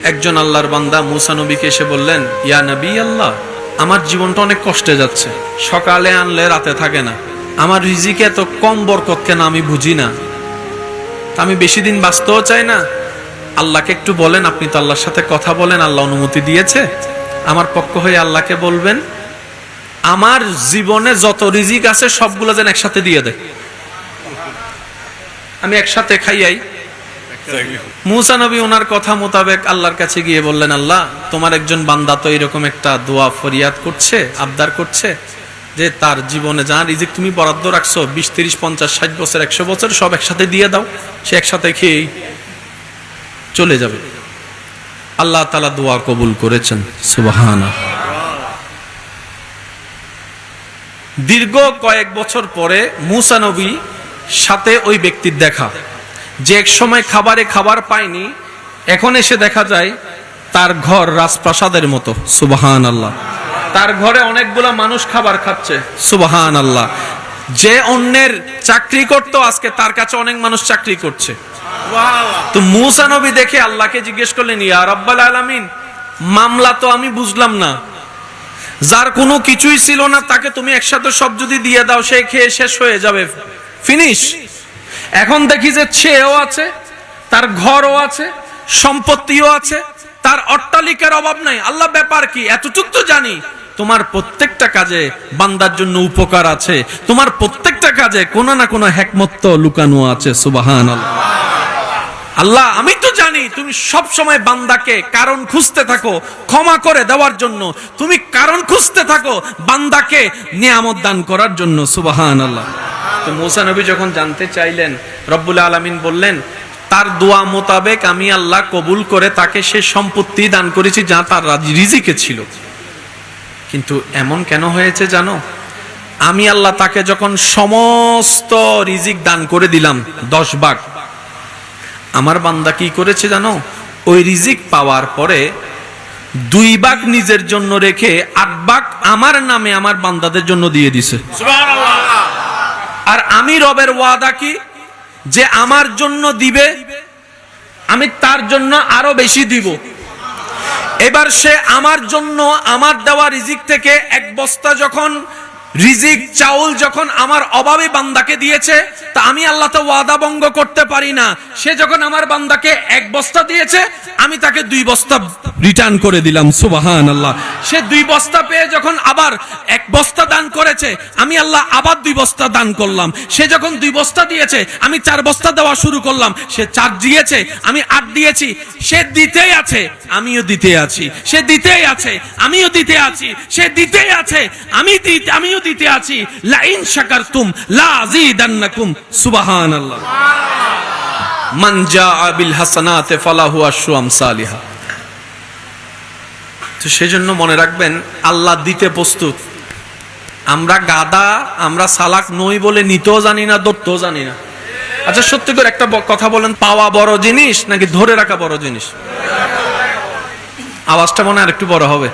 একজন আল্লাহর বান্দা মুসা নবীকে এসে বললেন, ইয়া নবী আল্লাহ, আমার জীবনটা অনেক কষ্টে যাচ্ছে, সকালে আনলে রাতে থাকে না, আমার রিজিকে এত কম বরকত কেন আমি বুঝি না, আমি বেশি দিন বাঁচতেও চাই না, আল্লাহকে একটু বলেন, আপনি তো আল্লাহর সাথে কথা বলেন, আল্লাহ অনুমতি দিয়েছে, আমার পক্ষ হয়ে আল্লাহকে বলবেন আমার জীবনে যত রিজিক আছে সবগুলো যেন একসাথে দিয়ে দেয়, আমি একসাথে খাইয়াই। মুসা নবী ওনার কথা মোতাবেক আল্লাহর কাছে গিয়ে বললেন, আল্লাহ, তোমার একজন বান্দা তো এরকম একটা দোয়া ফরিয়াদ করছে, আবদার করছে যে তার জীবনে যা রিজিক তুমি বরাদ্দ রাখছো 20, 30, 50, 60 বছর, 100 বছর সব একসাথে দিয়ে দাও, সে একসাথে খেয়েই চলে যাবে। আল্লাহ তাআলা দোয়া কবুল করেছেন, সুবহানাল্লাহ। দীর্ঘ কয়েক বছর পরে মুসা নবী সাথে ওই ব্যক্তির দেখা, যে এক সময় খাবারে খাবার পায়নি, এখন এসে দেখা যায় তার ঘর রাজপ্রাসাদের মতো, সুবহানাল্লাহ। তার ঘরে অনেকগুলা মানুষ খাবার খাচ্ছে, সুবহানাল্লাহ। যে অন্যের চাকরি করতো আজকে তার কাছে অনেক মানুষ চাকরি করছে। তো মুসা নবী দেখে আল্লাহকে জিজ্ঞেস করলেন, ইয়া রাব্বাল আলামিন, মামলা তো আমি বুঝলাম না, যার কোনো কিছুই ছিল না তাকে তুমি একসাথে সব যদি দিয়ে দাও, সে খেয়ে শেষ হয়ে যাবে, ফিনিশ। এখন দেখি যে ছেও আছে, তার ঘরও আছে, সম্পত্তিও আছে, তার অট্টালিকার অভাব নাই, আল্লাহ ব্যাপার কি? এতটুক তো জানি তোমার প্রত্যেকটা কাজে বান্দার জন্য উপকার আছে, তোমার প্রত্যেকটা কাজে কোনো না কোনো হিকমত তো লুকানো আছে, সুবহানাল্লাহ। আল্লাহ, আমি তো জানি তুমি সব সময় বান্দাকে কারণ খুঁজতে থাকো ক্ষমা করে দেওয়ার জন্য, তুমি কারণ খুঁজতে থাকো বান্দাকে নিয়ামত দান করার জন্য, সুবহানাল্লাহ। তো মুসা নবী যখন জানতে চাইলেন, রব্বুল আলামিন বললেন, তার দোয়া মোতাবেক আমি আল্লাহ কবুল করে তাকে সে সম্পত্তি দান করেছি যা তার রিজিকে ছিল। কিন্তু এমন কেন হয়েছে জানো? আমি আল্লাহ তাকে যখন সমস্ত রিজিক দান করে দিলাম 10 ভাগ, আমার বান্দা কি করেছে জানো? ওই রিজিক পাওয়ার পরে 2 ভাগ নিজের জন্য রেখে 8 ভাগ আমার নামে আমার বান্দাদের জন্য দিয়ে দিছে, সুবহানাল্লাহ। আর আমি রবের ওয়াদা কি, যে আমার জন্য দিবে আমি তার জন্য আরো বেশি দিব। এবার সে আমার জন্য আমার দেওয়া রিজিক থেকে 1 বস্তা যখন রিজিক চাউল যখন আমার অভাবে বান্দাকে দিয়েছে, তা আমি আল্লাহ তো ওয়াদা ভঙ্গ করতে পারি না। সে যখন আমার বান্দাকে 1 বস্তা দিয়েছে, আমি তাকে 2 বস্তা রিটার্ন করে দিলাম, সুবহানাল্লাহ। সে 2 বস্তা পেয়ে যখন আবার 1 বস্তা দান করেছে, আমি আল্লাহ আবার 2 বস্তা দান করলাম। সে যখন 2 বস্তা দিয়েছে, আমি 4 বস্তা দেওয়া শুরু করলাম। সে 4 দিয়েছে, আমি 8 দিয়েছি। সে দিতেই আছে, আমিও দিতে আছি। সে দিতেই আছে, আমিও দিতে আছি। সে দিতেই আছে, আমিও দিতে আছি। লা ইন শাকারতুম লা আযীদান্নাকুম, সুবহানাল্লাহ। মান জাআ বিল হাসানাতি ফালাহু আশরু আমসালিহা। তো সেজন্য মনে রাখবেন, আল্লাহ দিতে প্রস্তুত। আমরা গাদা, আমরা সালাক নই বলে নিতেও জানি না, ধরতেও জানি না। আচ্ছা, সত্যি করে একটা কথা বলেন, পাওয়া বড় জিনিস নাকি ধরে রাখা বড় জিনিস? আওয়াজটা মনে আর একটু বড় হবে।